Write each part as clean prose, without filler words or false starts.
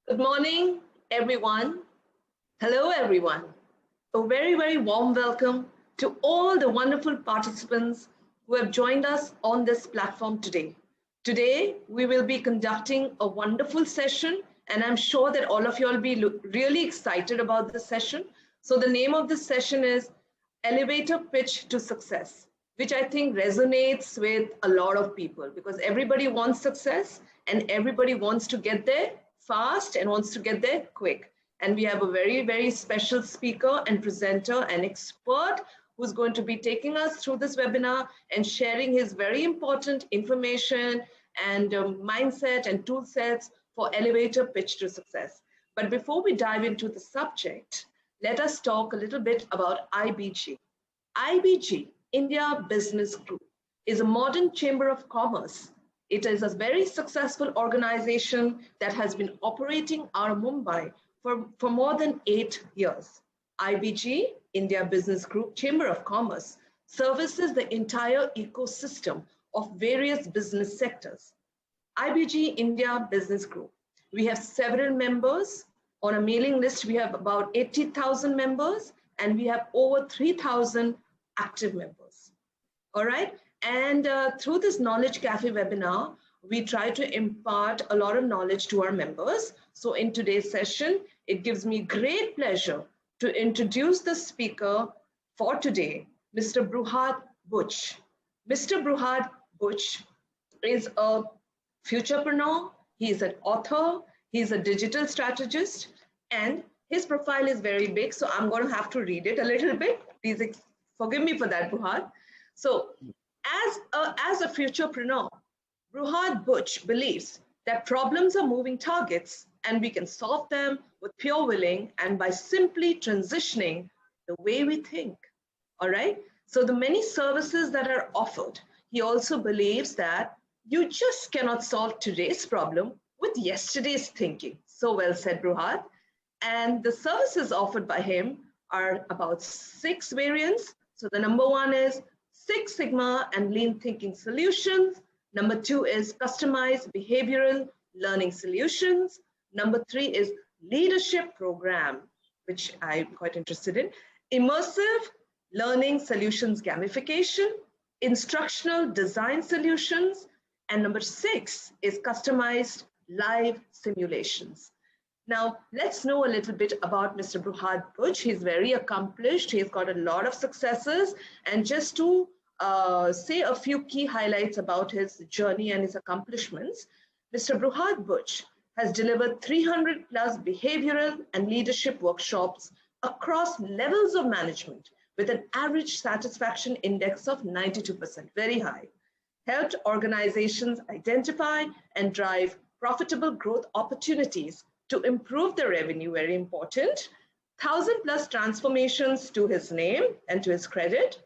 Good morning, everyone. Hello, everyone. A very, very warm welcome to all the wonderful participants who have joined us on this platform today. Today, we will be conducting a wonderful session, and I'm sure that all of you will be really excited about this session. So, the name of this session is Elevator Pitch to Success, which I think resonates with a lot of people because everybody wants success and everybody wants to get there fast and wants to get there quick. And we have a very, very special speaker and presenter and expert who's going to be taking us through this webinar and sharing his very important information and mindset and tool sets for elevator pitch to success. But before we dive into the subject, let us talk a little bit about IBG. IBG, India Business Group, is a modern chamber of commerce. It is a very successful organization that has been operating out of Mumbai for more than 8 years. IBG, India Business Group Chamber of Commerce, services the entire ecosystem of various business sectors. IBG India Business Group. We have several members. On a mailing list, we have about 80,000 members, and we have over 3,000 active members. All right. And through this Knowledge Cafe webinar, we try to impart a lot of knowledge to our members. So in today's session, it gives me great pleasure to introduce the speaker for today, Mr. Bruhad Butch. Mr. Bruhad Butch is a futurepreneur, he's an author, he's a digital strategist, and his profile is very big, so I'm going to have to read it a little bit. Please forgive me for that, Bruhad. So, as a futurepreneur, Bruhad Butch believes that problems are moving targets and we can solve them with pure willing and by simply transitioning the way we think. All right? So, the many services that are offered, he also believes that you just cannot solve today's problem with yesterday's thinking. So well said, Bruhad. And the services offered by him are about 6 variants. So the number 1 is Six Sigma and Lean Thinking Solutions. Number 2 is Customized Behavioral Learning Solutions. Number 3 is Leadership Program, which I'm quite interested in. Immersive Learning Solutions Gamification, Instructional Design Solutions, and number 6 is Customized Live Simulations. Now, let's know a little bit about Mr. Bruhad Butch. He's very accomplished. He's got a lot of successes. And just to say a few key highlights about his journey and his accomplishments, Mr. Bruhad Butch has delivered 300 plus behavioral and leadership workshops across levels of management with an average satisfaction index of 92%, very high. Helped organizations identify and drive profitable growth opportunities to improve their revenue, very important. 1,000 plus transformations to his name and to his credit.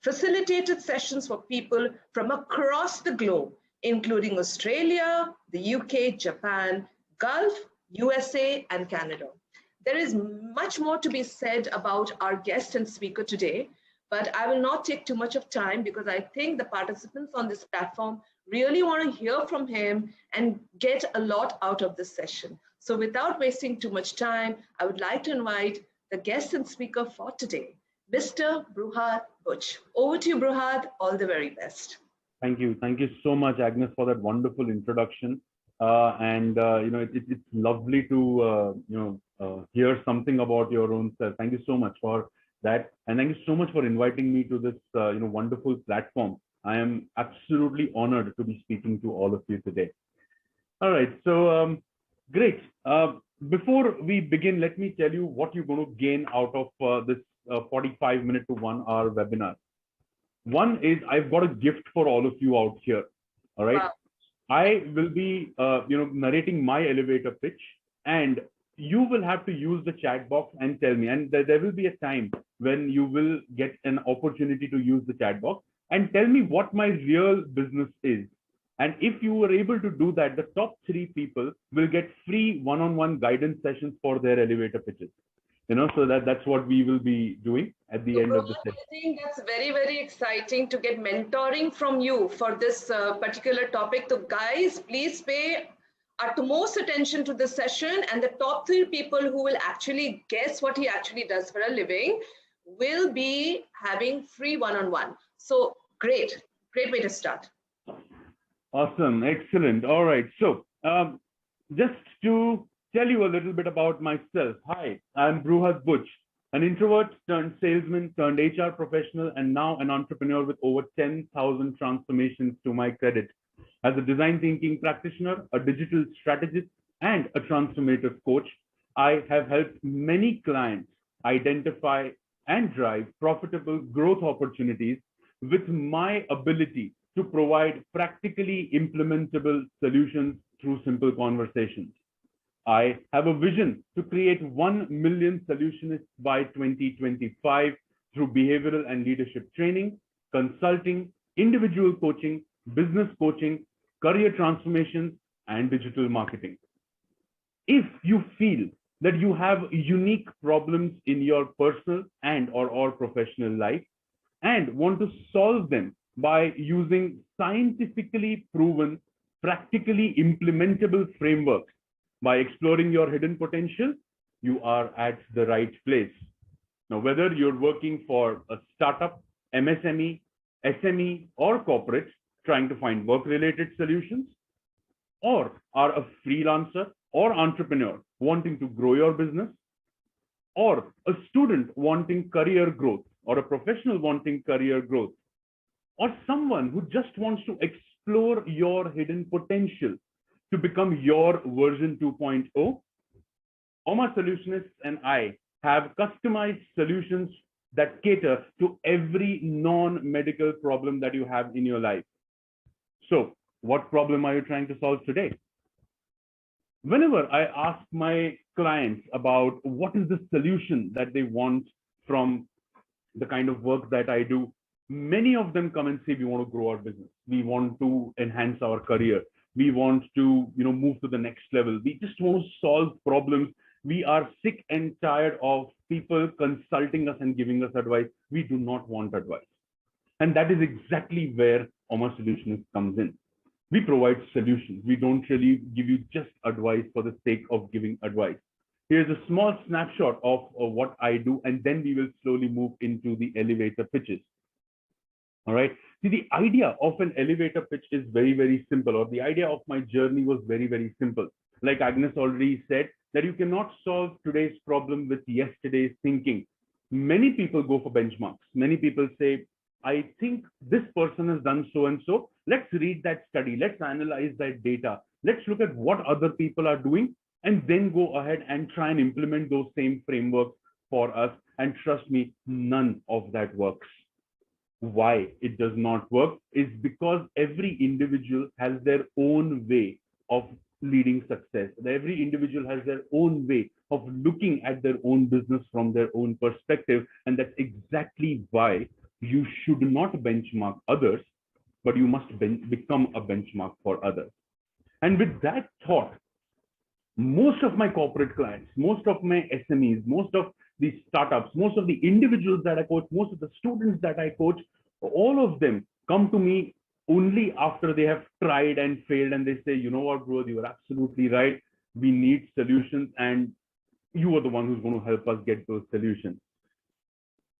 Facilitated sessions for people from across the globe, including Australia, the UK, Japan, Gulf, USA, and Canada. There is much more to be said about our guest and speaker today, but I will not take too much of time because I think the participants on this platform really want to hear from him and get a lot out of this session. So without wasting too much time, I would like to invite the guest and speaker for today, Mr. Bruhad Butch. Over to you, Bruhad. All the very best. Thank you. Thank you so much, Agnes, for that wonderful introduction. It's lovely to, hear something about your own self. Thank you so much for that. And thank you so much for inviting me to this, wonderful platform. I am absolutely honored to be speaking to all of you today. All right. So, great. Before we begin, let me tell you what you're going to gain out of this 45-minute to 1 hour webinar. One is I've got a gift for all of you out here. All right. Wow. I will be, narrating my elevator pitch, and you will have to use the chat box and tell me. And there will be a time when you will get an opportunity to use the chat box and tell me what my real business is. And if you were able to do that, the top 3 people will get free one-on-one guidance sessions for their elevator pitches. So that's what we will be doing at the end of the session. I think that's very, very exciting to get mentoring from you for this particular topic. So guys, please pay utmost attention to this session, and the top 3 people who will actually guess what he actually does for a living will be having free one-on-one. So great way to start. Awesome, excellent. All right, so just to tell you a little bit about myself. Hi, I'm Bruhad Butch, an introvert turned salesman turned HR professional, and now an entrepreneur with over 10,000 transformations to my credit. As a design thinking practitioner, a digital strategist, and a transformative coach, I have helped many clients identify and drive profitable growth opportunities with my ability to provide practically implementable solutions through simple conversations. I have a vision to create 1 million solutionists by 2025 through behavioral and leadership training, consulting, individual coaching, business coaching, career transformations, and digital marketing. If you feel that you have unique problems in your personal and or professional life and want to solve them by using scientifically proven, practically implementable frameworks, by exploring your hidden potential, you are at the right place. Now, whether you're working for a startup, MSME, SME, or corporate, trying to find work-related solutions, or are a freelancer or entrepreneur wanting to grow your business, or a student wanting career growth, or a professional wanting career growth, or someone who just wants to explore your hidden potential to become your version 2.0, Oma Solutionists and I have customized solutions that cater to every non-medical problem that you have in your life. So, what problem are you trying to solve today? Whenever I ask my clients about what is the solution that they want from the kind of work that I do, many of them come and say, we want to grow our business. We want to enhance our career. We want to, move to the next level. We just want to solve problems. We are sick and tired of people consulting us and giving us advice. We do not want advice. And that is exactly where Oma Solutionists comes in. We provide solutions. We don't really give you just advice for the sake of giving advice. Here's a small snapshot of what I do, and then we will slowly move into the elevator pitches. All right. See, the idea of an elevator pitch is very, very simple, or the idea of my journey was very, very simple. Like Agnes already said, that you cannot solve today's problem with yesterday's thinking. Many people go for benchmarks. Many people say, I think this person has done so and so. Let's read that study. Let's analyze that data. Let's look at what other people are doing and then go ahead and try and implement those same frameworks for us. And trust me, none of that works. Why it does not work is because every individual has their own way of leading success. Every individual has their own way of looking at their own business from their own perspective. And that's exactly why you should not benchmark others, but you must become a benchmark for others. And with that thought, most of my corporate clients, most of my SMEs, most of the startups, most of the individuals that I coach, most of the students that I coach, all of them come to me only after they have tried and failed, and they say, you know what, bro, you are absolutely right. We need solutions, and you are the one who's going to help us get those solutions.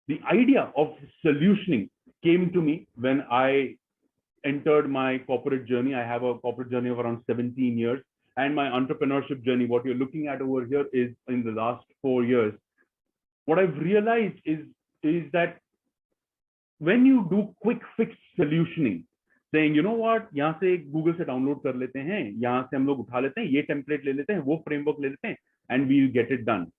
The idea of solutioning came to me when I entered my corporate journey. I have a corporate journey of around 17 years. And my entrepreneurship journey, what you're looking at over here is in the last 4 years. What I've realized is that when you do quick fix solutioning, saying, you know what, यहाँ से Google से download कर लेते हैं, यहाँ से हम लोग उठा लेते हैं, ये template ले लेते हैं, वो framework ले लेते हैं, and we'll get it done.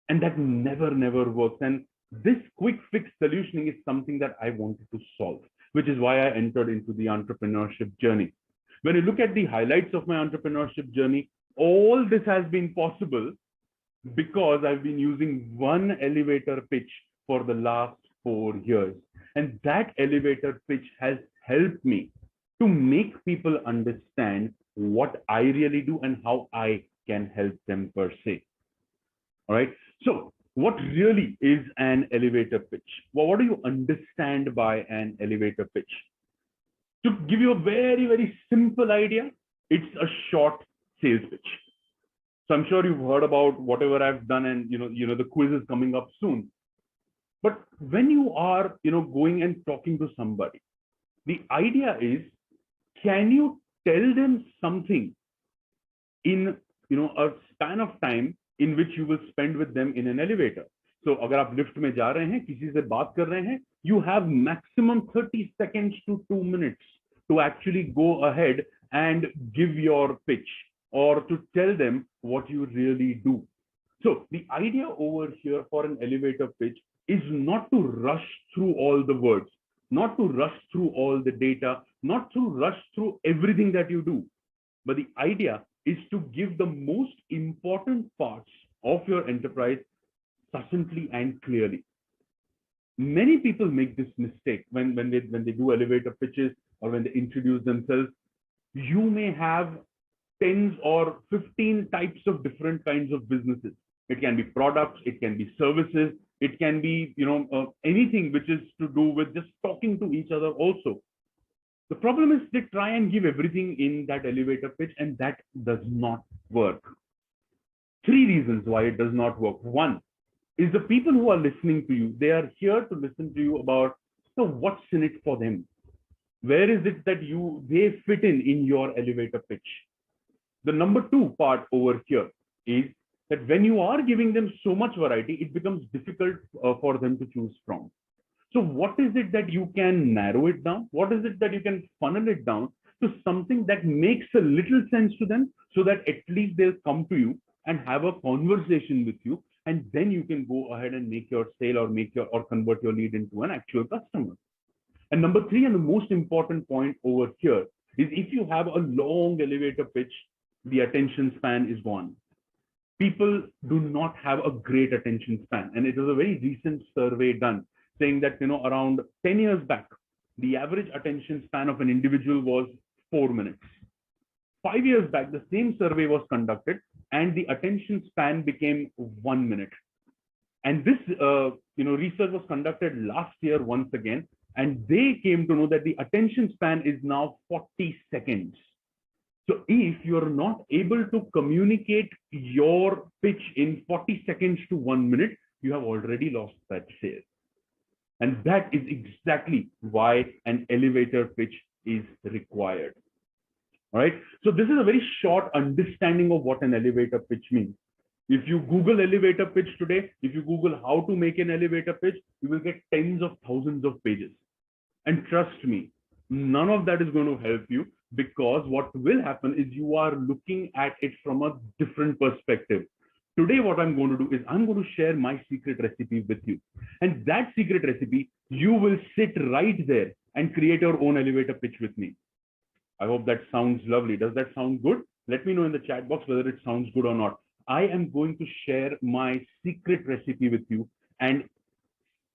And that never works. And this quick fix solutioning is something that I wanted to solve, which is why I entered into the entrepreneurship journey. When you look at the highlights of my entrepreneurship journey, all this has been possible because I've been using one elevator pitch for the last 4 years. And that elevator pitch has helped me to make people understand what I really do and how I can help them per se. All right. So what really is an elevator pitch? Well, what do you understand by an elevator pitch? To give you a very, very simple idea, it's a short sales pitch. So I'm sure you've heard about whatever I've done, and the quiz is coming up soon. But when you are going and talking to somebody, the idea is, can you tell them something in a span of time in which you will spend with them in an elevator? So अगर आप lift में जा रहे हैं, किसी से बात कर रहे हैं, you have maximum 30 seconds to 2 minutes to actually go ahead and give your pitch or to tell them what you really do. So the idea over here for an elevator pitch is not to rush through all the words, not to rush through all the data, not to rush through everything that you do. But the idea is to give the most important parts of your enterprise succinctly and clearly. Many people make this mistake when they do elevator pitches or when they introduce themselves. You may have 10 or 15 types of different kinds of businesses. It can be products, it can be services, it can be anything which is to do with just talking to each other also. The problem is they try and give everything in that elevator pitch, and that does not work. 3 reasons why it does not work. One is the people who are listening to you, they are here to listen to you about what's in it for them. Where is it that they fit in your elevator pitch? The number 2 part over here is that when you are giving them so much variety, it becomes difficult for them to choose from. So what is it that you can narrow it down? What is it that you can funnel it down to something that makes a little sense to them, so that at least they'll come to you and have a conversation with you, and then you can go ahead and make your sale or convert your lead into an actual customer. And number 3, and the most important point over here, is if you have a long elevator pitch, the attention span is gone. People do not have a great attention span. And it was a very recent survey done saying that, around 10 years back, the average attention span of an individual was 4 minutes. 5 years back, the same survey was conducted and the attention span became 1 minute. And this, research was conducted last year once again, and they came to know that the attention span is now 40 seconds. So if you're not able to communicate your pitch in 40 seconds to 1 minute, you have already lost that sale. And that is exactly why an elevator pitch is required. All right. So this is a very short understanding of what an elevator pitch means. If you Google elevator pitch today, if you Google how to make an elevator pitch, you will get tens of thousands of pages. And trust me, none of that is going to help you, because what will happen is you are looking at it from a different perspective. Today, what I'm going to do is I'm going to share my secret recipe with you. And that secret recipe, you will sit right there and create your own elevator pitch with me. I hope that sounds lovely. Does that sound good? Let me know in the chat box whether it sounds good or not. I am going to share my secret recipe with you, and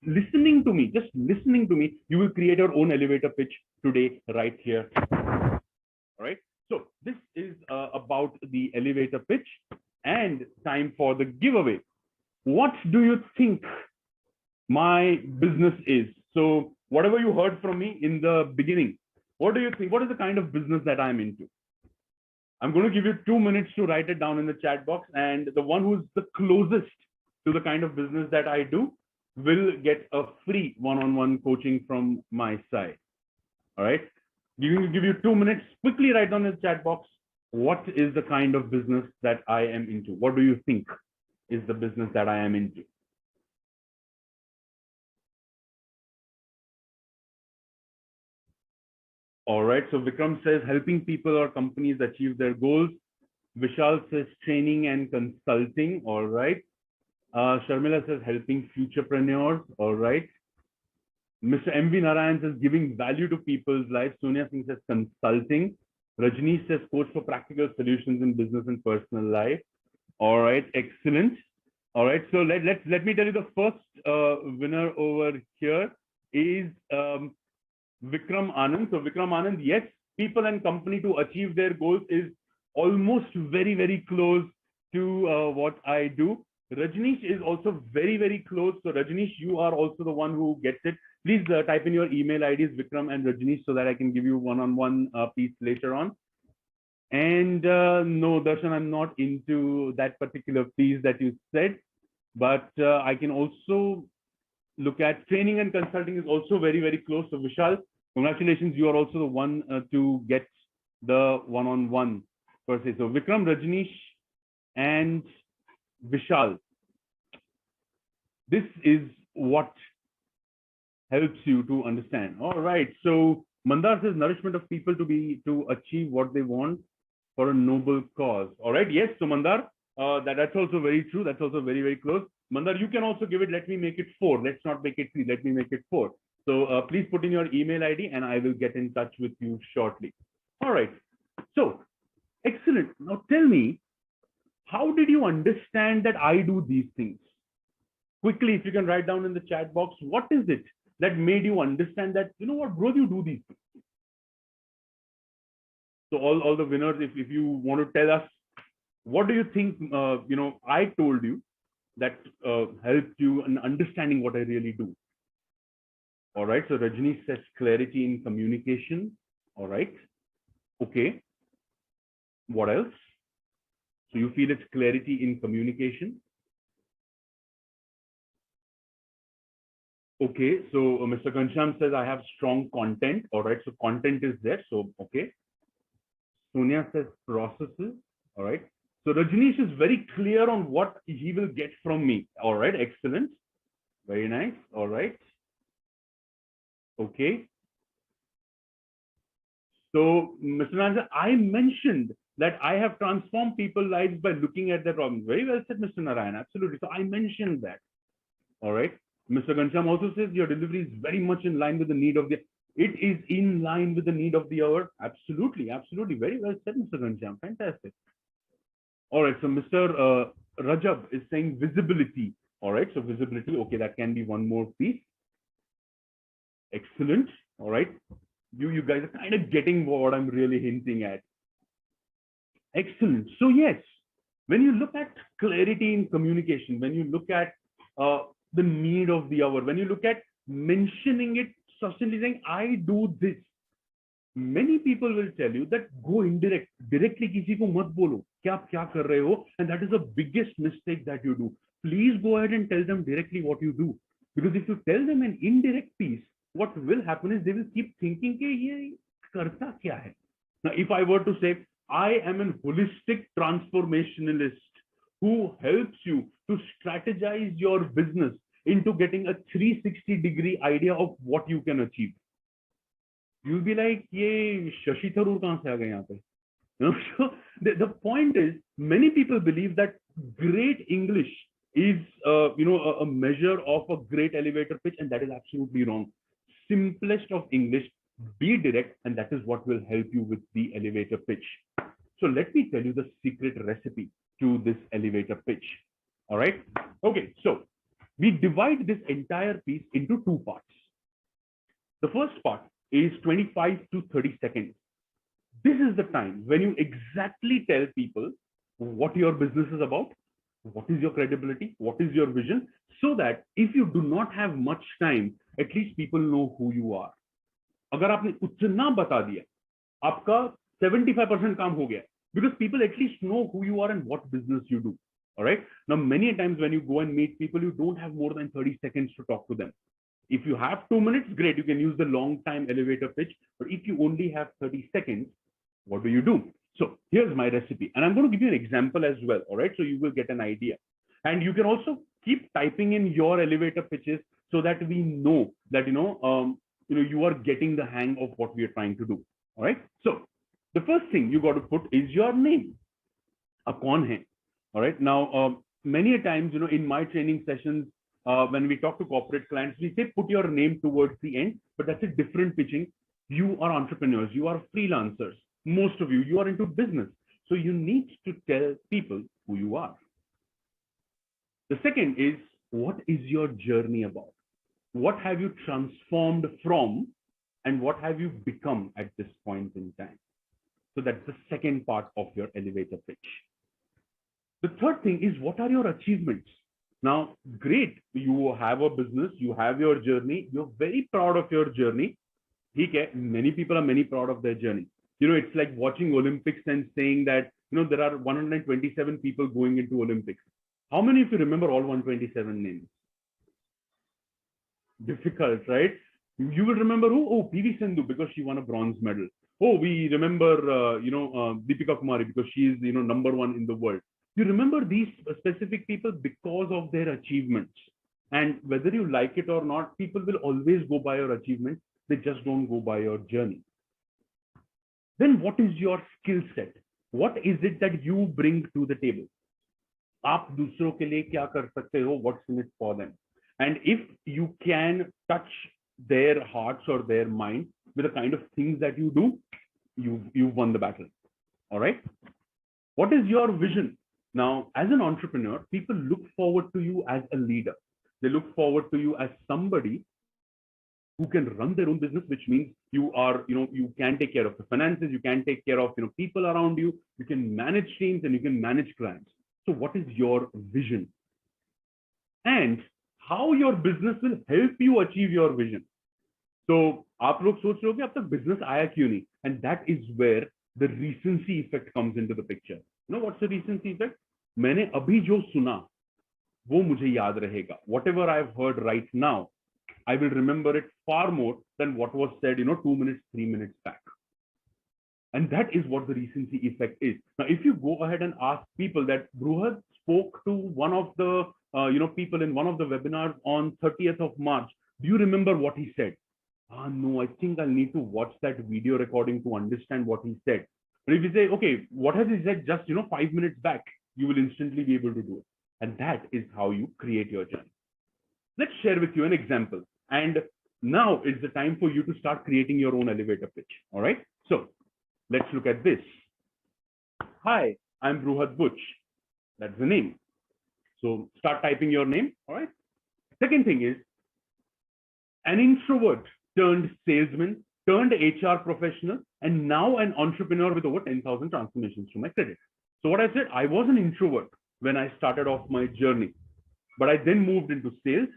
listening to me, just listening to me, you will create your own elevator pitch today, right here. All right. So this is about the elevator pitch, and time for the giveaway. What do you think my business is? So whatever you heard from me in the beginning, what do you think? What is the kind of business that I'm into? I'm going to give you 2 minutes to write it down in the chat box, and the one who's the closest to the kind of business that I do will get a free one-on-one coaching from my side. All right. Give you 2 minutes. Quickly write down in the chat box, what is the kind of business that I am into? What do you think is the business that I am into? All right. So Vikram says helping people or companies achieve their goals. Vishal says training and consulting. All right. Sharmila says helping futurepreneurs. All right. Mr. M.V. Narayan says giving value to people's lives. Sonia Singh says consulting. Rajnish says coach for practical solutions in business and personal life. All right. Excellent. All right. So let me tell you, the first winner over here is Vikram Anand. So Vikram Anand, yes, people and company to achieve their goals is almost very, very close to what I do. Rajnish is also very, very close. So Rajnish, you are also the one who gets it. Please type in your email IDs, Vikram and Rajnish, so that I can give you one-on-one piece later on. And no, Darshan, I'm not into that particular piece that you said, but I can also look at training and consulting is also very, very close. So Vishal, congratulations. You are also the one to get the one-on-one per se. So Vikram, Rajneesh, and Vishal, this is what helps you to understand. All right. So Mandar says nourishment of people to achieve what they want for a noble cause. All right. Yes. So Mandar, that's also very true. That's also very, very close. Mandar, you can also give it. Let me make it 4. Let's not make it 3. Let me make it 4. So please put in your email ID and I will get in touch with you shortly. All right. So excellent. Now tell me, how did you understand that I do these things? Quickly, if you can write down in the chat box, what is it that made you understand that, you know what, bro, you do these things? So all the winners, if you want to tell us, what do you think, I told you that helped you in understanding what I really do? All right. So Rajni says clarity in communication. All right. Okay. What else? So you feel it's clarity in communication. Okay. So Mr. Kansham says I have strong content. All right. So content is there. So, okay. Sonia says processes. All right. So Rajneesh is very clear on what he will get from me. All right. Excellent. Very nice. All right. Okay. So, Mr. Narayana, I mentioned that I have transformed people's lives by looking at their problems. Very well said, Mr. Narayan. Absolutely. So I mentioned that. All right. Mr. Gansham also says your delivery is very much in line with the need of the. It is in line with the need of the hour. Absolutely. Absolutely. Very well said, Mr. Gansham. Fantastic. All right. So Mr. Rajab is saying visibility. All right. So visibility. Okay. That can be one more piece. Excellent. All right. You guys are kind of getting what I'm really hinting at. Excellent. So yes, when you look at clarity in communication, when you look at the need of the hour, when you look at mentioning it, succinctly saying, I do this, many people will tell you that go indirect, directly किसी को मत बोलो क्या आप क्या कर रहे हो, and that is the biggest mistake that you do. Please go ahead and tell them directly what you do, because if you tell them an indirect piece, what will happen is they will keep thinking कि ये करता क्या है. Now, if I were to say, I am a holistic transformationalist who helps you to strategize your business into getting a 360-degree idea of what you can achieve, you'll be like, ye Shashi Tharoor kahan se aa gaye yahan pe? So the point is, many people believe that great English is a measure of a great elevator pitch, and that is absolutely wrong. Simplest of English, be direct, and that is what will help you with the elevator pitch. So let me tell you the secret recipe to this elevator pitch. All right. Okay. So we divide this entire piece into 2 parts. The first part is 25 to 30 seconds. This is the time when you exactly tell people what your business is about, what is your credibility, what is your vision, so that if you do not have much time, at least people know who you are. अगर आपने उतना बता दिया, आपका 75% काम हो गया, because people at least know who you are and what business you do. All right. Now, many times when you go and meet people, you don't have more than 30 seconds to talk to them. If you have 2 minutes, great, you can use the long time elevator pitch. But if you only have 30 seconds, what do? So here's my recipe, and I'm going to give you an example as well. All right. So you will get an idea, and you can also keep typing in your elevator pitches so that we know that you are getting the hang of what we are trying to do. All right. So the first thing you got to put is your name. A kaun hai. All right. Now, many a times, in my training sessions, when we talk to corporate clients, we say put your name towards the end, but that's a different pitching. You are entrepreneurs, you are freelancers. Most of you are into business. So you need to tell people who you are. The second is, what is your journey about? What have you transformed from, and what have you become at this point in time? So that's the second part of your elevator pitch. The third thing is, what are your achievements? Now, great, you have a business, you have your journey, you're very proud of your journey. Okay, many people are proud of their journey. It's like watching Olympics and saying that, there are 127 people going into Olympics. How many of you remember all 127 names? Difficult, right? You will remember who? Oh, PV Sindhu, because she won a bronze medal. Oh, we remember, Deepika Kumari, because she is, number one in the world. You remember these specific people because of their achievements. And whether you like it or not, people will always go by your achievements. They just don't go by your journey. Then what is your skill set? What is it that you bring to the table? आप दूसरों के लिए क्या कर सकते हो? What's in it for them? And if you can touch their hearts or their mind with the kind of things that you do, you've won the battle. All right. What is your vision? Now, as an entrepreneur, people look forward to you as a leader. They look forward to you as somebody who can run their own business, which means you are, you can take care of the finances, you can take care of, people around you, you can manage teams and you can manage clients. So what is your vision? And how your business will help you achieve your vision. So आप लोग सोच रहे हो कि अब तक business आया क्यों नहीं? And that is where the recency effect comes into the picture. You know what's the recency effect? मैंने अभी जो सुना वो मुझे याद रहेगा. Whatever I've heard right now, I will remember it far more than what was said, 2 minutes, 3 minutes back. And that is what the recency effect is. Now, if you go ahead and ask people that Bruhad spoke to one of the, people in one of the webinars on 30th of March, do you remember what he said? No, I think I'll need to watch that video recording to understand what he said. But if you say, okay, what has he said just, 5 minutes back, you will instantly be able to do it. And that is how you create your journey. Let's share with you an example. And now it's the time for you to start creating your own elevator pitch. All right. So let's look at this. Hi, I'm Bruhad Butch. That's the name. So start typing your name. All right. Second thing is an introvert turned salesman, turned HR professional, and now an entrepreneur with over 10,000 transformations to my credit. So what I said, I was an introvert when I started off my journey, but I then moved into sales.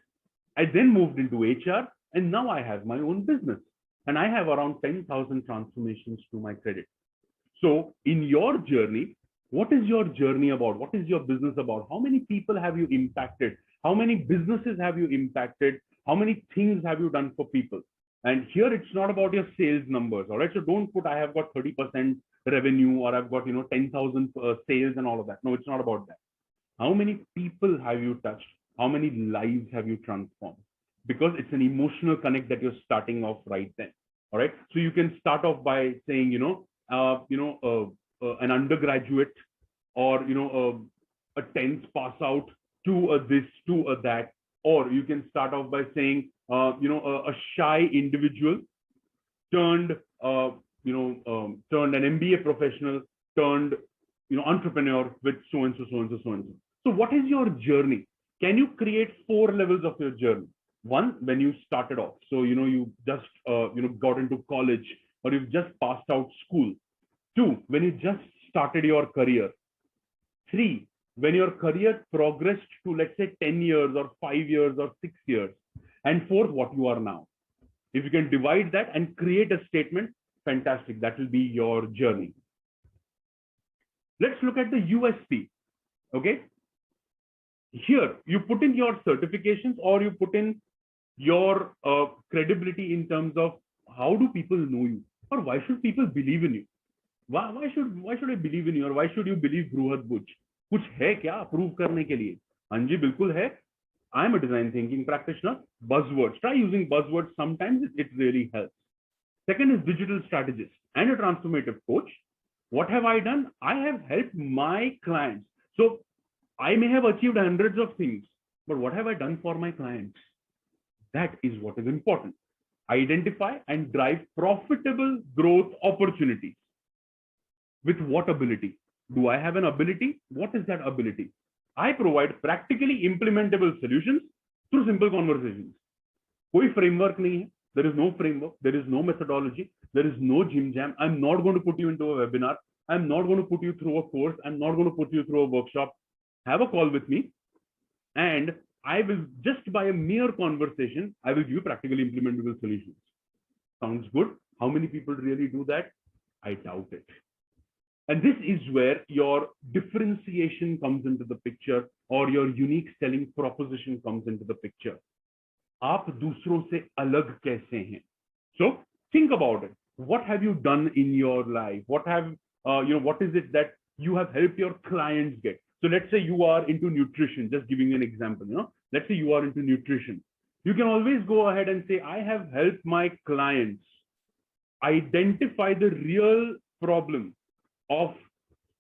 I then moved into HR, and now I have my own business and I have around 10,000 transformations to my credit. So in your journey, what is your journey about? What is your business about? How many people have you impacted? How many businesses have you impacted? How many things have you done for people? And here it's not about your sales numbers. All right. So don't put, I have got 30% revenue or I've got, 10,000 sales and all of that. No, it's not about that. How many people have you touched? How many lives have you transformed? Because it's an emotional connect that you're starting off right then. All right. So you can start off by saying, an undergraduate or, a 10th pass out to a this, to a that. Or you can start off by saying, a shy individual turned, turned an MBA professional, turned, entrepreneur with so and so, so and so, so and so. So what is your journey? Can you create 4 levels of your journey? One, when you started off. So, you just, got into college or you've just passed out school. 2, when you just started your career. 3, when your career progressed to, let's say, 10 years or 5 years or 6 years. And 4th, what you are now. If you can divide that and create a statement, fantastic. That will be your journey. Let's look at the USP. Okay. Here, you put in your certifications or you put in your credibility in terms of how do people know you or why should people believe in you? Why should I believe in you or why should you believe Bruhad Butch? कुछ है क्या prove करने के लिए? हाँ जी बिल्कुल है. I'm a design thinking practitioner. Buzzwords. Try using buzzwords. Sometimes it really helps. Second is digital strategist and a transformative coach. What have I done? I have helped my clients. So I may have achieved hundreds of things, but what have I done for my clients? That is what is important. Identify and drive profitable growth opportunities. With what ability? Do I have an ability? What is that ability? I provide practically implementable solutions through simple conversations. कोई framework नहीं है. There is no framework. There is no methodology. There is no gym jam. I'm not going to put you into a webinar. I'm not going to put you through a course. I'm not going to put you through a workshop. Have a call with me. And I will, just by a mere conversation, I will give you practically implementable solutions. Sounds good. How many people really do that? I doubt it. And this is where your differentiation comes into the picture, or your unique selling proposition comes into the picture. आप दूसरों से अलग कैसे हैं? So think about it. What have you done in your life? What is it that you have helped your clients get? So let's say you are into nutrition, just giving you an example, let's say you are into nutrition. You can always go ahead and say, I have helped my clients identify the real problem of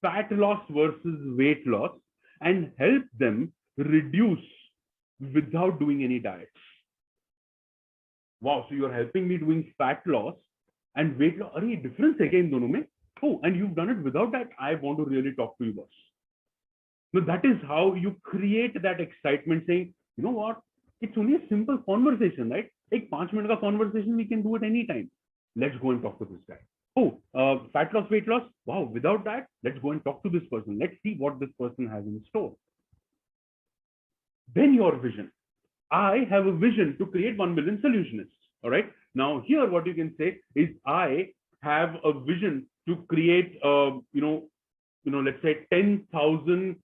fat loss versus weight loss and help them reduce without doing any diets. Wow, so you're helping me doing fat loss and weight loss. Are difference again dono mein? Oh, and you've done it without that. I want to really talk to you, boss. Now that is how you create that excitement, saying, you know what? It's only a simple conversation, right? Like 5 minute ka conversation, we can do it anytime. Let's go and talk to this guy. Oh, fat loss, weight loss. Wow, without that, let's go and talk to this person. Let's see what this person has in store. Then your vision. I have a vision to create 1 million solutionists. All right. Now here, what you can say is, I have a vision to create, let's say 10,000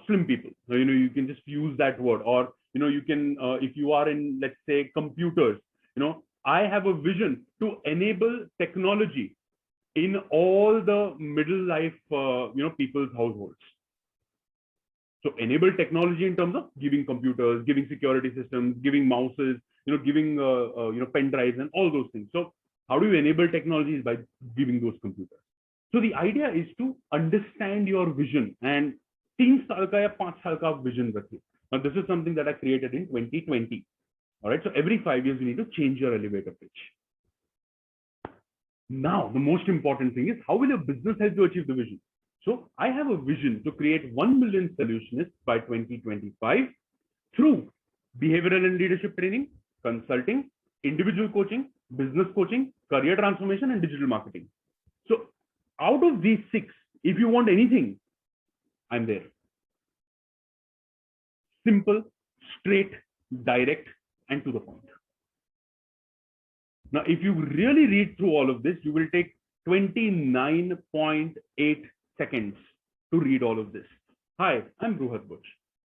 slim people. You can just use that word, or you can, if you are in, let's say, computers. I have a vision to enable technology in all the middle life, people's households. So enable technology in terms of giving computers, giving security systems, giving mouses, giving pen drives and all those things. So how do you enable technology? Is by giving those computers. So the idea is to understand your vision, and 3 saal ka ya 5 saal ka vision rakhiye. Now this is something that I created in 2020. All right. So every 5 years you need to change your elevator pitch. Now the most important thing is, how will your business help you achieve the vision? So I have a vision to create 1 million solutionists by 2025 through behavioral and leadership training, consulting, individual coaching, business coaching, career transformation, and digital marketing. So out of these 6, if you want anything, I'm there. Simple, straight, direct, and to the point. Now, if you really read through all of this, you will take 29.8 seconds to read all of this. Hi, I'm Bruhat Buch,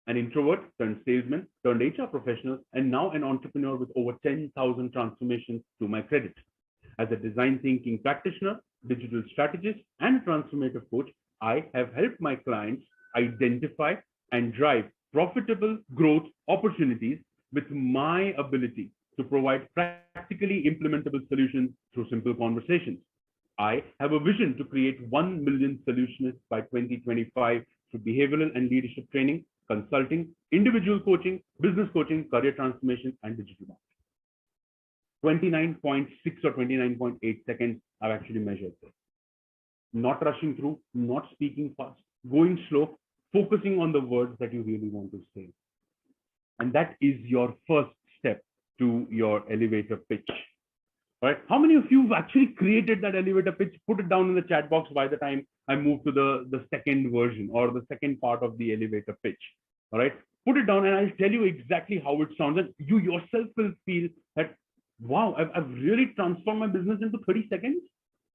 an introvert turned salesman, turned HR professional, and now an entrepreneur with over 10,000 transformations to my credit. As a design thinking practitioner, digital strategist, and transformative coach, I have helped my clients identify and drive profitable growth opportunities with my ability to provide practically implementable solutions through simple conversations. I have a vision to create 1 million solutionists by 2025 through behavioral and leadership training, consulting, individual coaching, business coaching, career transformation, and digital marketing. 29.6 or 29.8 seconds I've actually measured this. Not rushing through, not speaking fast, going slow, focusing on the words that you really want to say. And that is your first step to your elevator pitch. All right. How many of you have actually created that elevator pitch? Put it down in the chat box by the time I move to the second version or the second part of the elevator pitch. All right. Put it down and I'll tell you exactly how it sounds. And you yourself will feel that, wow, I've really transformed my business into 30 seconds.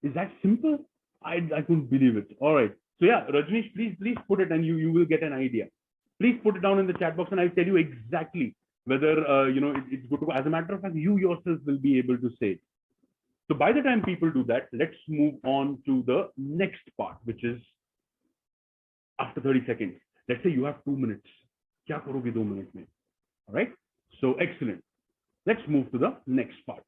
Is that simple? I couldn't believe it. All right. So yeah, Rajneesh, please put it and you will get an idea. Please put it down in the chat box and I'll tell you exactly whether it's good to go. As a matter of fact, you yourself will be able to say it. So by the time people do that, let's move on to the next part, which is after 30 seconds. Let's say you have 2 minutes. Kya karoge 2 minutes mein? All right. So excellent. Let's move to the next part.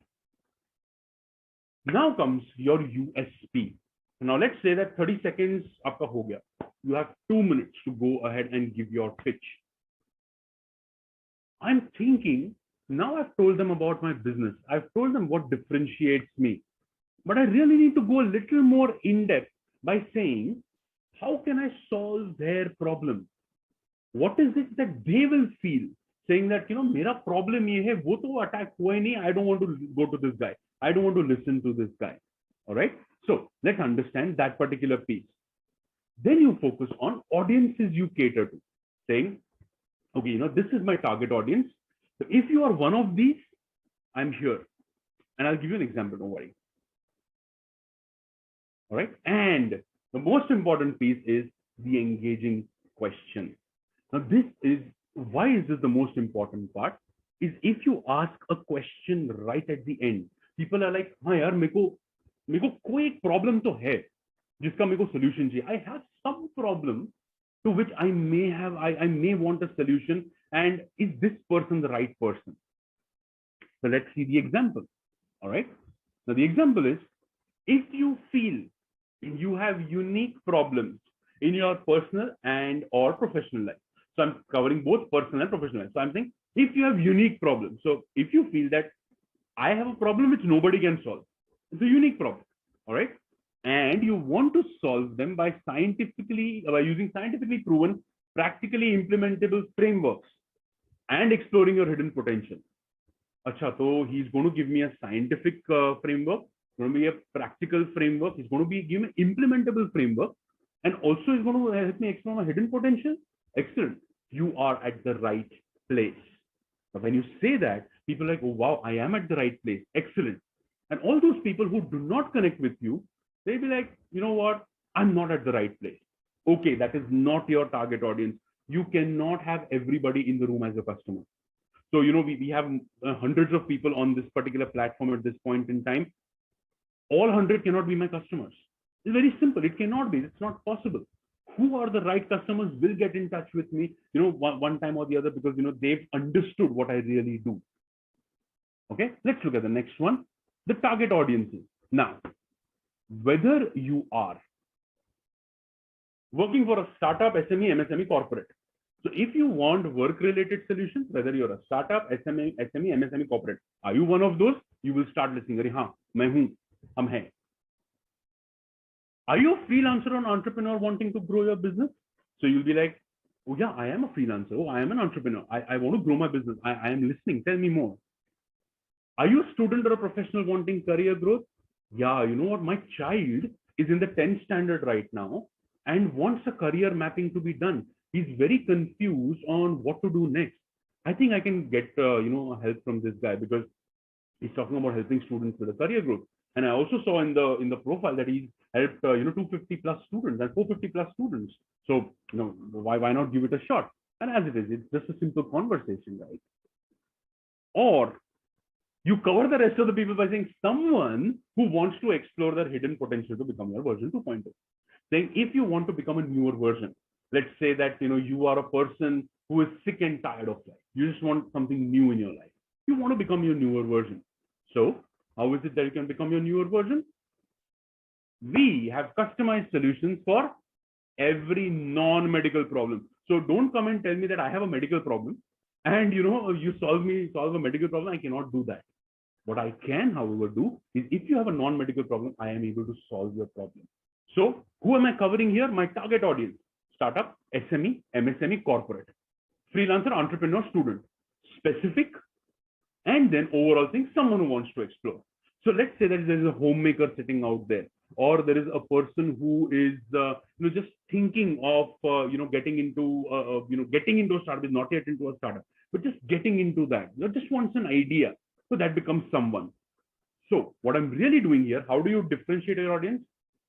Now comes your USP. Now let's say that 30 seconds aapka ho gaya. You have 2 minutes to go ahead and give your pitch. I'm thinking, now I've told them about my business. I've told them what differentiates me. But I really need to go a little more in depth by saying, how can I solve their problem? What is it that they will feel? Saying that, mera problem ye hai, wo to attack hua hi nahi. I don't want to go to this guy. I don't want to listen to this guy. All right. So let's understand that particular piece. Then you focus on audiences you cater to, saying, okay, this is my target audience. So if you are one of these, I'm here. And I'll give you an example, don't worry. All right. And the most important piece is the engaging question. Now, why is this the most important part? Is if you ask a question right at the end, people are like, हाँ यार मेरे को कोई एक problem तो है जिसका मेरे को solution चाहिए. I have some problem to which I may want a solution, and is this person the right person? So let's see the example. All right. Now the example is, if you feel you have unique problems in your personal and or professional life. So I'm covering both personal and professional life. So I'm saying if you have unique problems. So if you feel that I have a problem which nobody can solve, it's a unique problem. All right. And you want to solve them by using scientifically proven, practically implementable frameworks and exploring your hidden potential. Acha, so he's going to give me a scientific framework, going to be a practical framework, he's going to give me implementable framework, and also he's going to help me explore my hidden potential. Excellent. You are at the right place. But when you say that, people are like, oh, wow, I am at the right place. Excellent. And all those people who do not connect with you, they'll be like, you know what? I'm not at the right place. Okay, that is not your target audience. You cannot have everybody in the room as a customer. So, we have hundreds of people on this particular platform at this point in time. All 100 cannot be my customers. It's very simple. It cannot be. It's not possible. Who are the right customers will get in touch with me, one time or the other, because, they've understood what I really do. Okay, let's look at the next one. The target audiences. Now, whether you are working for a startup, SME, MSME, corporate. So if you want work-related solutions, whether you're a startup, SME, MSME, corporate, are you one of those? You will start listening. हाँ, मैं हूँ, हम हैं. Are you a freelancer or an entrepreneur wanting to grow your business? So you'll be like, oh yeah, I am a freelancer. Oh, I am an entrepreneur. I want to grow my business. I am listening. Tell me more. Are you a student or a professional wanting career growth? Yeah, you know what? My child is in the 10th standard right now and wants a career mapping to be done. He's very confused on what to do next. I think I can get help from this guy, because he's talking about helping students with a career growth. And I also saw in the profile that he's helped 250 plus students and 450 plus students. So why not give it a shot? And as it is, it's just a simple conversation, right? Or you cover the rest of the people by saying someone who wants to explore their hidden potential to become your version 2.0. Saying if you want to become a newer version, let's say that you are a person who is sick and tired of life. You just want something new in your life. You want to become your newer version. So how is it that you can become your newer version? We have customized solutions for every non-medical problem. So don't come and tell me that I have a medical problem and you solve a medical problem. I cannot do that. What I can, however, do is if you have a non-medical problem, I am able to solve your problem. So who am I covering here? My target audience: startup, SME, MSME, corporate, freelancer, entrepreneur, student, specific, and then overall thing, someone who wants to explore. So let's say that there is a homemaker sitting out there, or there is a person who is just thinking of getting into a startup, is not yet into a startup, but just getting into that. Just wants an idea. So that becomes someone. So what I'm really doing here, how do you differentiate your audience?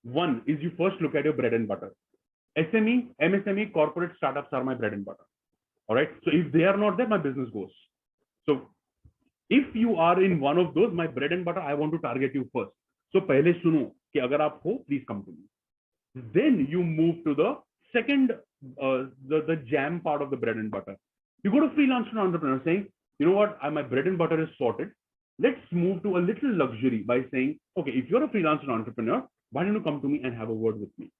One is you first look at your bread and butter. SME, MSME, corporate, startups are my bread and butter. All right. So if they are not there, my business goes. So if you are in one of those, my bread and butter, I want to target you first. So pehle suno ki agar aap ho, please come to me. Then you move to the second, the jam part of the bread and butter. You go to freelancer and entrepreneur saying, you know what, my bread and butter is sorted. Let's move to a little luxury by saying, okay, if you're a freelancer entrepreneur, why don't you come to me and have a word with me?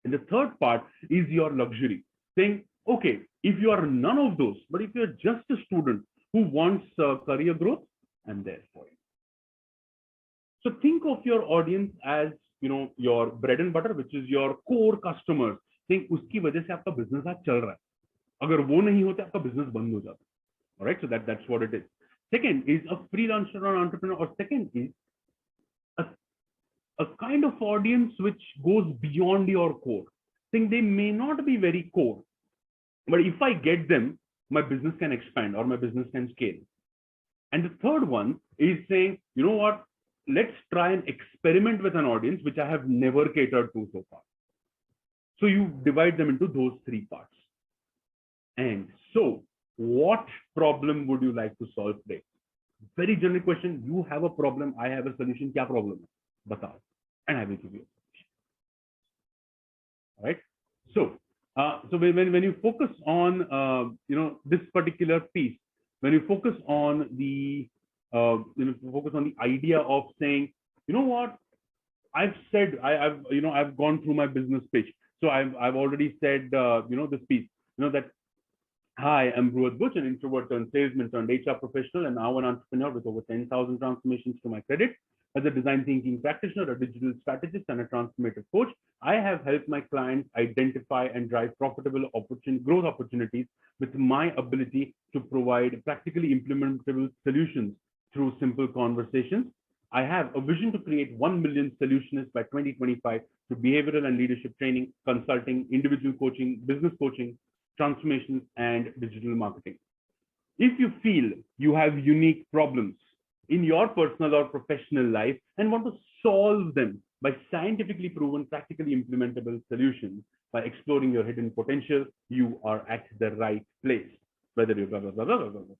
And the third part is your luxury, saying, okay, if you are none of those, but if you're just a student who wants career growth, I'm there for you. So think of your audience as your bread and butter, which is your core customers. Think uski wajah se aapka business aaj chal raha hai. Agar wo nahi hote, aapka business band ho jata. All right, so that's what it is. Second is a freelancer or entrepreneur, or second is a kind of audience which goes beyond your core. Think they may not be very core, but if I get them, my business can expand or my business can scale. And the third one is saying, you know what, let's try and experiment with an audience which I have never catered to so far. So you divide them into those three parts. And so what problem would you like to solve today? Very generic question. You have a problem, I have a solution. Kya problem hai? Batao. And I will give you a solution. All right. So when you focus on this particular piece, when you focus on the focus on the idea of saying, you know what, I've said, I've gone through my business pitch. So I've already said this piece, that hi, I'm Bruhat Butch, an introvert turned salesman turned HR professional, and now an entrepreneur with over 10,000 transformations to my credit. As a design thinking practitioner, a digital strategist, and a transformative coach, I have helped my clients identify and drive profitable growth opportunities with my ability to provide practically implementable solutions through simple conversations. I have a vision to create 1 million solutionists by 2025 through behavioral and leadership training, consulting, individual coaching, business coaching, transformations, and digital marketing. If you feel you have unique problems in your personal or professional life and want to solve them by scientifically proven, practically implementable solutions by exploring your hidden potential, you are at the right place. Whether you're blah, blah, blah, blah, blah, blah, blah.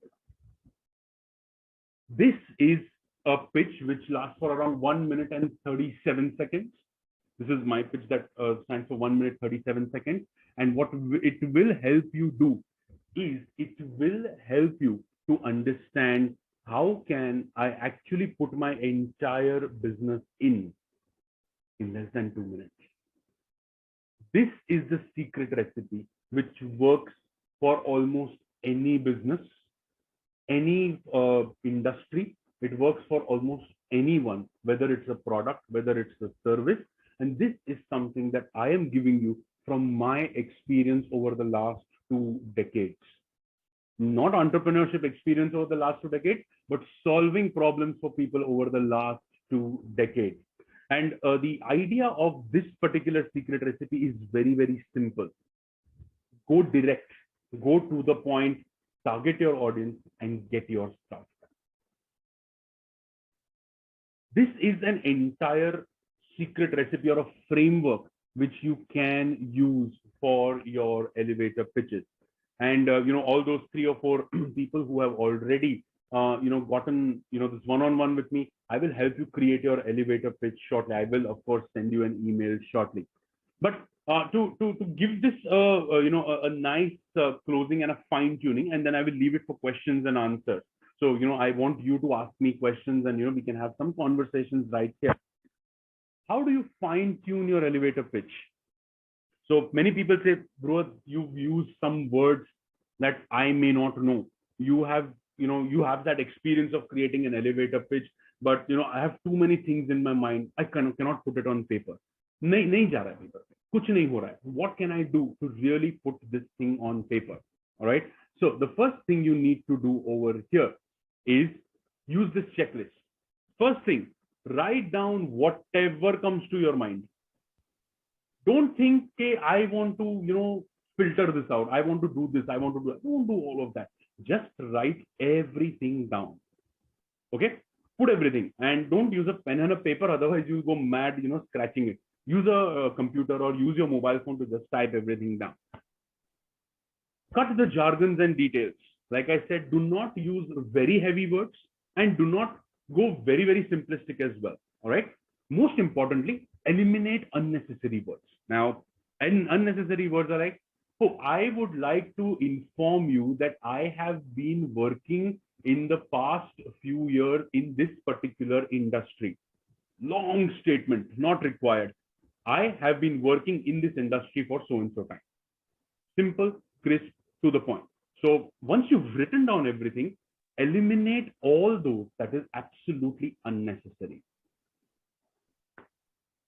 This is a pitch which lasts for around 1 minute and 37 seconds. This is my pitch that stands for 1 minute 37 seconds. And what it will help you do is it will help you to understand how can I actually put my entire business in less than 2 minutes. This is the secret recipe which works for almost any business, any industry. It works for almost anyone, whether it's a product, whether it's a service. And this is something that I am giving you from my experience over the last 2 decades. Not entrepreneurship experience over the last 2 decades, but solving problems for people over the last 2 decades. And the idea of this particular secret recipe is very, very simple. Go direct, go to the point, target your audience, and get your stuff. This is an entire secret recipe or a framework which you can use for your elevator pitches. And all those 3 or 4 people who have already gotten this one-on-one with me, I will help you create your elevator pitch shortly. I will of course send you an email shortly. But to give this a nice closing and a fine tuning, and then I will leave it for questions and answers. So I want you to ask me questions, and we can have some conversations right here. How do you fine tune your elevator pitch? So many people say, bro, you've used some words that I may not know. You have that experience of creating an elevator pitch, but I have too many things in my mind. I cannot put it on paper. Nahi ja raha hai paper pe. Kuch nahi ho raha hai. What can I do to really put this thing on paper? All right. So the first thing you need to do over here is use this checklist. First thing, write down whatever comes to your mind. Don't think, okay, I want to, filter this out. I want to do this. I want to do that. Don't do all of that. Just write everything down. Okay? Put everything, and don't use a pen and a paper. Otherwise, you go mad, scratching it. Use a computer or use your mobile phone to just type everything down. Cut the jargons and details. Like I said, do not use very heavy words and do not go very, very simplistic as well. All right? Most importantly, eliminate unnecessary words. Now, unnecessary words are like, oh, I would like to inform you that I have been working in the past few years in this particular industry. Long statement, not required. I have been working in this industry for so and so time. Simple, crisp, to the point. So once you've written down everything, eliminate all those that is absolutely unnecessary.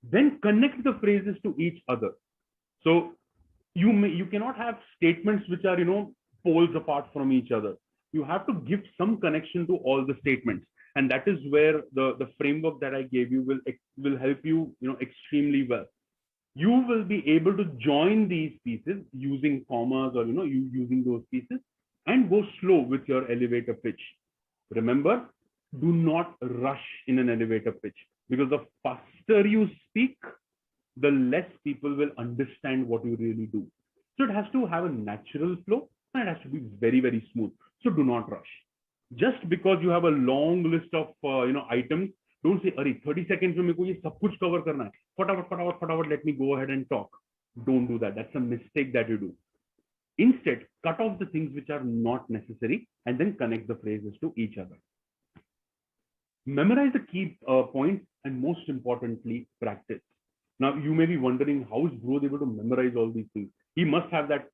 Then connect the phrases to each other. So you cannot have statements which are poles apart from each other. You have to give some connection to all the statements, and that is where the framework that I gave you will help you extremely well. You will be able to join these pieces using commas or using those pieces, and go slow with your elevator pitch. Remember, do not rush in an elevator pitch, because the faster you speak, the less people will understand what you really do. So it has to have a natural flow and it has to be very, very smooth. So do not rush. Just because you have a long list of items, don't say, "Arey, 30 seconds mein meko ye sab kuch cover karna hai. Fatavat, let me go ahead and talk." Don't do that. That's a mistake that you do. Instead, cut off the things which are not necessary and then connect the phrases to each other. Memorize the key points and most importantly, practice. Now, you may be wondering, how is Dhruv able to memorize all these things? He must have that,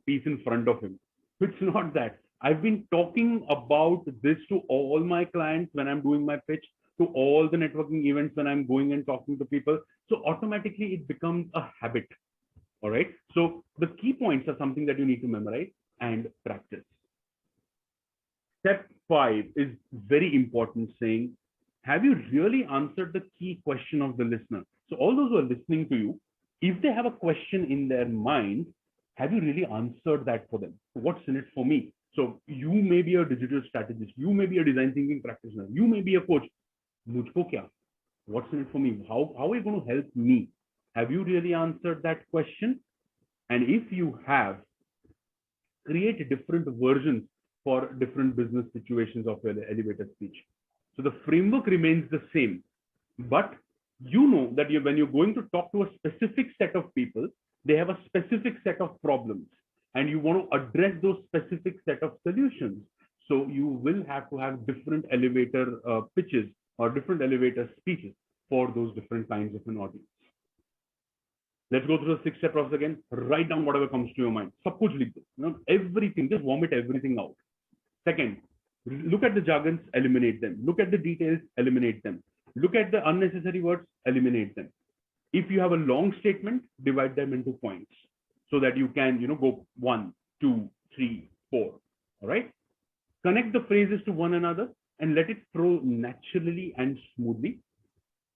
piece in front of him. It's not that. I've been talking about this to all my clients when I'm doing my pitch, to all the networking events when I'm going and talking to people. So automatically it becomes a habit. All right. So the key points are something that you need to memorize and practice. Step 5 is very important, saying, have you really answered the key question of the listener? So all those who are listening to you, if they have a question in their mind, have you really answered that for them? What's in it for me? So you may be a digital strategist, you may be a design thinking practitioner, you may be a coach. Mujhko kya? What's in it for me? How are you going to help me? Have you really answered that question? And if you have, create different versions for different business situations of your elevator speech. So the framework remains the same, but you know that when you're going to talk to a specific set of people, they have a specific set of problems and you want to address those specific set of solutions. So you will have to have different elevator pitches or different elevator speeches for those different kinds of an audience. Let's go through the 6-step process again. Write down whatever comes to your mind. Sab kuch likh do. Everything, just vomit everything out. Second, look at the jargons, eliminate them. Look at the details, eliminate them. Look at the unnecessary words, eliminate them. If you have a long statement, divide them into points so that you can, go 1, 2, 3, 4. All right. Connect the phrases to one another and let it flow naturally and smoothly.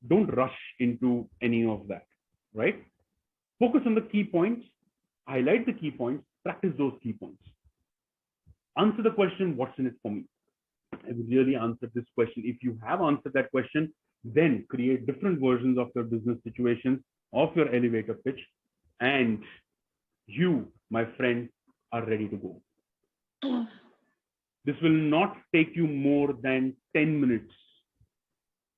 Don't rush into any of that. Right. Focus on the key points, highlight the key points, practice those key points. Answer the question, what's in it for me? Have you really answered this question? If you have answered that question, then create different versions of your business situations, of your elevator pitch, and you, my friend, are ready to go. This will not take you more than 10 minutes.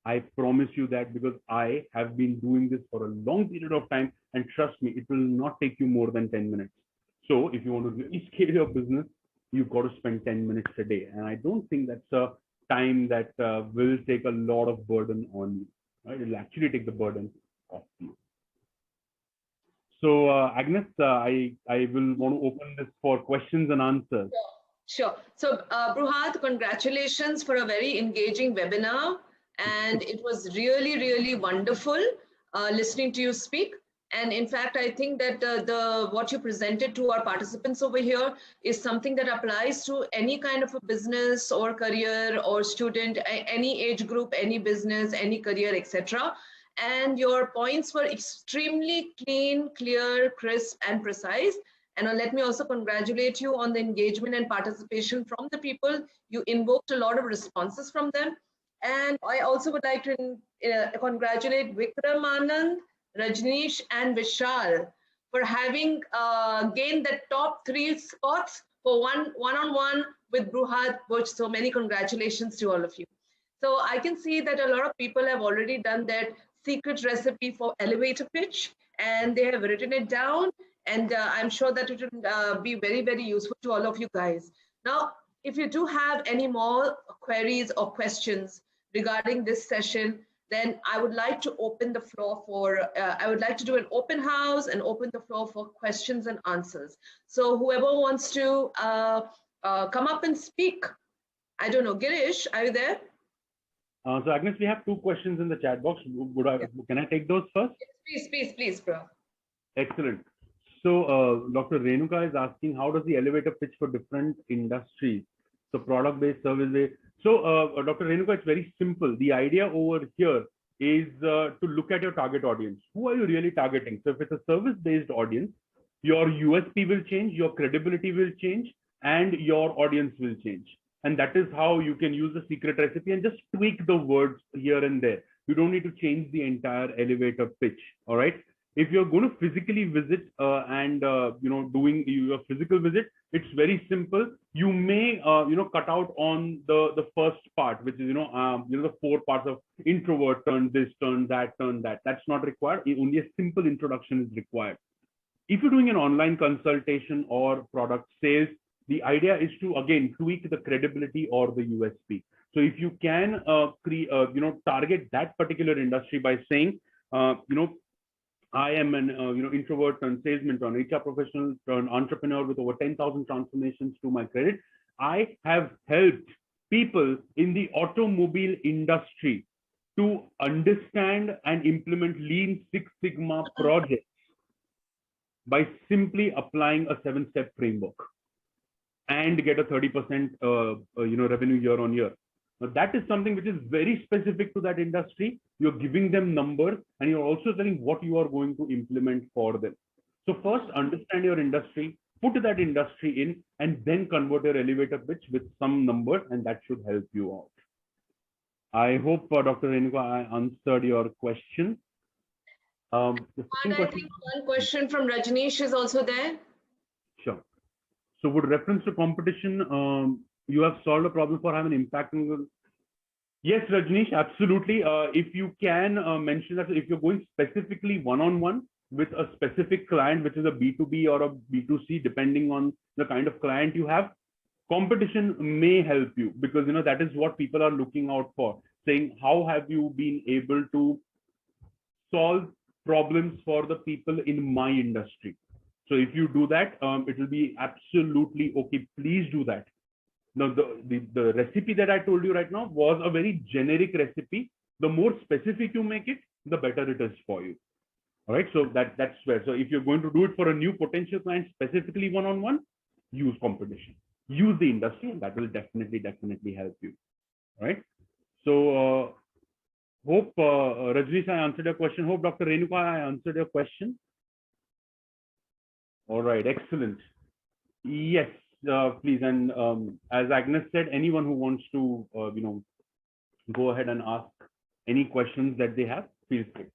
I promise you that, because I have been doing this for a long period of time, and trust me, it will not take you more than 10 minutes. So if you want to really scale your business, you've got to spend 10 minutes a day. And I don't think that's a time that will take a lot of burden on you. Right? It'll actually take the burden off you. So Agnes, I will want to open this for questions and answers. Sure. So Bruhad, congratulations for a very engaging webinar. And it was really, really wonderful listening to you speak. And in fact, I think that what you presented to our participants over here is something that applies to any kind of a business or career or student, any age group, any business, any career, etc. And your points were extremely clean, clear, crisp, and precise. And let me also congratulate you on the engagement and participation from the people. You invoked a lot of responses from them. And I also would like to congratulate Vikram Anand, Rajneesh, and Vishal for having gained the top 3 spots for one-on-one with Bruhad Buch. So many congratulations to all of you. So I can see that a lot of people have already done their secret recipe for elevator pitch, and they have written it down. And I'm sure that it will be very, very useful to all of you guys. Now, if you do have any more queries or questions regarding this session, then I would like to open the floor for, I would like to do an open house and open the floor for questions and answers. So whoever wants to come up and speak, I don't know, Girish, are you there? So Agnes, we have 2 questions in the chat box. Can I take those first? Yes, please, bro. Excellent. So Dr. Renuka is asking, how does the elevator pitch for different industries? So product-based, service-based. So Dr. Renuka, it's very simple. The idea over here is to look at your target audience. Who are you really targeting? So if it's a service-based audience, your USP will change, your credibility will change, and your audience will change. And that is how you can use the secret recipe and just tweak the words here and there. You don't need to change the entire elevator pitch. All right. If you're going to physically visit doing your physical visit, it's very simple. You may cut out on the first part, which is the 4 parts of introvert, turn this, turn that, turn that. That's not required. Only a simple introduction is required. If you're doing an online consultation or product sales, the idea is to, again, tweak the credibility or the USP. So if you can target that particular industry by saying, I am an introvert turned salesman turned HR professional turned entrepreneur with over 10,000 transformations to my credit. I have helped people in the automobile industry to understand and implement Lean Six Sigma projects by simply applying a 7-step framework and get a 30% revenue year on year. Now that is something which is very specific to that industry. You're giving them numbers and you're also telling what you are going to implement for them. So first understand your industry, put that industry in, and then convert your elevator pitch with some numbers, and that should help you out. I hope, Dr. Renuka, I answered your question. I think one question from Rajneesh is also there. Sure. So with reference to competition, you have solved a problem for having an impact on. Yes, Rajneesh, absolutely. If you can mention that, if you're going specifically one-on-one with a specific client, which is a B2B or a B2C, depending on the kind of client you have, competition may help you, because that is what people are looking out for, saying, how have you been able to solve problems for the people in my industry? So if you do that, it will be absolutely okay. Please do that. Now, the recipe that I told you right now was a very generic recipe. The more specific you make it, the better it is for you. All right. So that's where. So if you're going to do it for a new potential client, specifically one-on-one, use competition, use the industry, and that will definitely help you. All right. So hope Rajneesh, I answered your question. Hope Dr. Renuka, I answered your question. All right. Excellent. Yes. Please, and as Agnes said, anyone who wants to, go ahead and ask any questions that they have, feel free.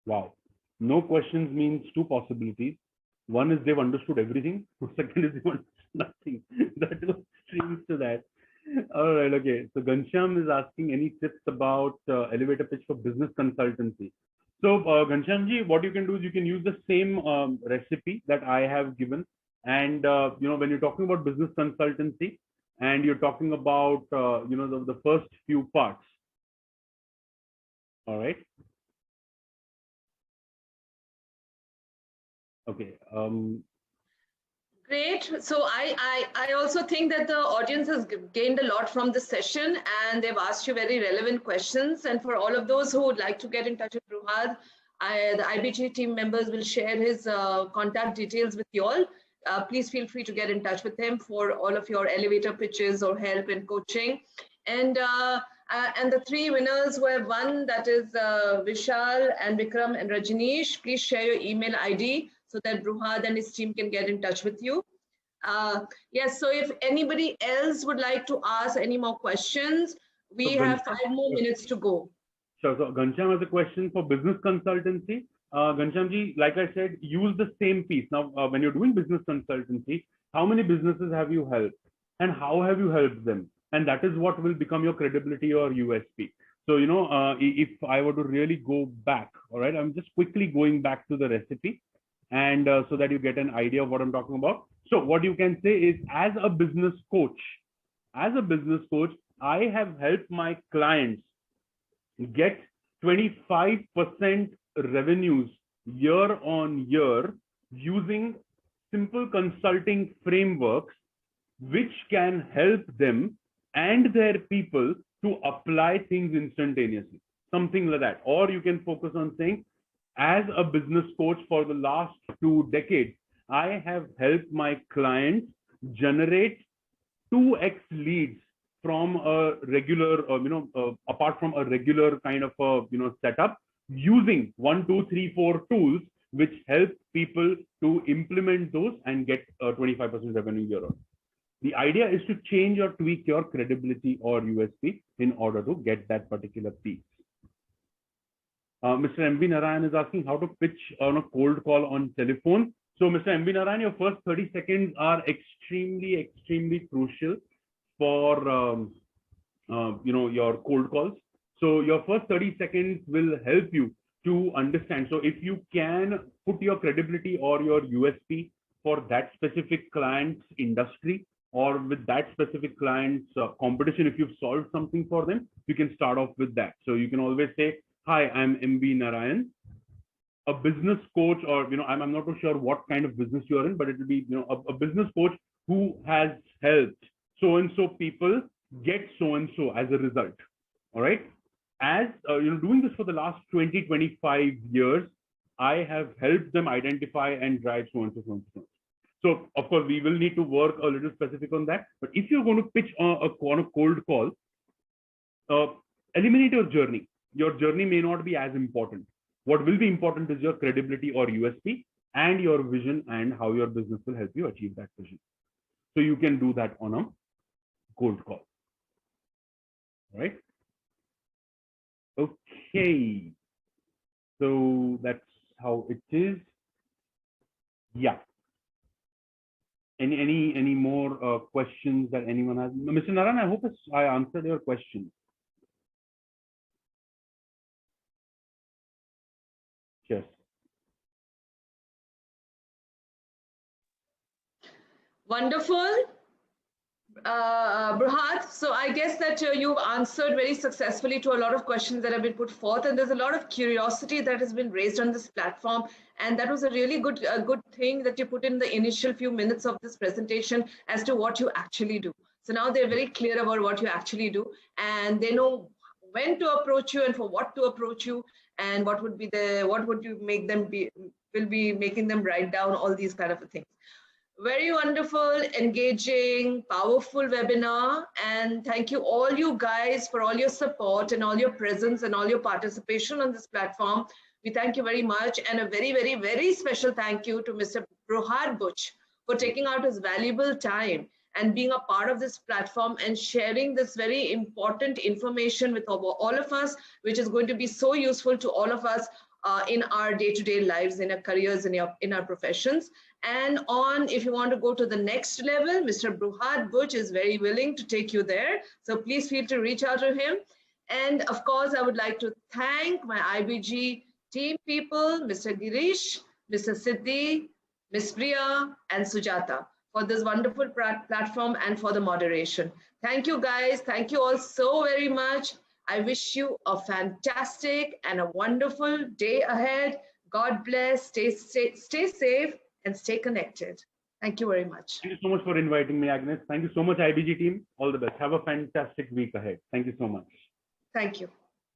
Wow. No questions means 2 possibilities. One is they've understood everything. Second is they understood nothing. That was streams to that. All right. Okay. So Ghanshyam is asking any tips about elevator pitch for business consultancy. So Ghanshyamji, what you can do is you can use the same recipe that I have given. And, when you're talking about business consultancy and you're talking about, the first few parts. All right. Okay. Great. So I also think that the audience has gained a lot from this session, and they've asked you very relevant questions. And for all of those who would like to get in touch with Bruhad, the IBG team members will share his contact details with you all. Please feel free to get in touch with him for all of your elevator pitches or help in coaching. And the 3 winners who have won, that is Vishal and Vikram and Rajneesh. Please share your email ID so that Bruhad and his team can get in touch with you. Yes, so if anybody else would like to ask any more questions, we have 5 more minutes to go. Sure. So Ghanshyam has a question for business consultancy. Ghanshyamji, like I said, use the same piece. Now, when you're doing business consultancy, how many businesses have you helped and how have you helped them? And that is what will become your credibility or USP. So, if I were to really go back, all right, I'm just quickly going back to the recipe, and so that you get an idea of what I'm talking about. So what you can say is, as a business coach, I have helped my clients get 25% revenues year on year using simple consulting frameworks, which can help them and their people to apply things instantaneously, something like that. Or you can focus on saying, as a business coach for the last 2 decades, I have helped my clients generate 2x leads from a regular, apart from a regular kind of a, setup, using 1, 2, 3, 4 tools, which help people to implement those and get 25% revenue year on. The idea is to change or tweak your credibility or USP in order to get that particular piece. Mr. MV Narayan is asking how to pitch on a cold call on telephone. So Mr. MV Narayan, your first 30 seconds are extremely crucial for your cold calls. So your first 30 seconds will help you to understand. So if you can put your credibility or your USP for that specific client's industry or with that specific client's competition, if you've solved something for them, you can start off with that. So you can always say, hi, I'm MV Narayan, a business coach, or, I'm not too sure what kind of business you're in, but it will be, a business coach who has helped so-and-so people get so-and-so as a result. All right. As doing this for the last 20, 25 years, I have helped them identify and drive so-and-so, so-and-so. So of course, we will need to work a little specific on that. But if you're going to pitch on a cold call, eliminate your journey. Your journey may not be as important. What will be important is your credibility or USP and your vision and how your business will help you achieve that vision. So you can do that on a cold call. All right. Okay. So that's how it is. Yeah. Any more questions that anyone has? Mr. Narayan, I hope I answered your question. Yes. Wonderful. Bruhat, so I guess that you've answered very successfully to a lot of questions that have been put forth, and there's a lot of curiosity that has been raised on this platform, and that was a really good thing that you put in the initial few minutes of this presentation as to what you actually do. So now they're very clear about what you actually do, and they know when to approach you and for what to approach you, and what would you make them will be making them write down all these kind of things. Very wonderful, engaging, powerful webinar. And thank you all you guys for all your support and all your presence and all your participation on this platform. We thank you very much. And a very special thank you to Mr. Bruhat Butch for taking out his valuable time and being a part of this platform and sharing this very important information with all of us, which is going to be so useful to all of us in our day-to-day lives, in our careers, in our professions. And if you want to go to the next level, Mr. Bruhat Butch is very willing to take you there. So please feel to reach out to him. And of course, I would like to thank my IBG team people, Mr. Girish, Mr. Siddhi, Ms. Priya, and Sujata for this wonderful platform and for the moderation. Thank you guys. Thank you all so very much. I wish you a fantastic and a wonderful day ahead. God bless, stay safe, and stay connected. Thank you very much. Thank you so much for inviting me, Agnes. Thank you so much, IBG team. All the best. Have a fantastic week ahead. Thank you so much. Thank you.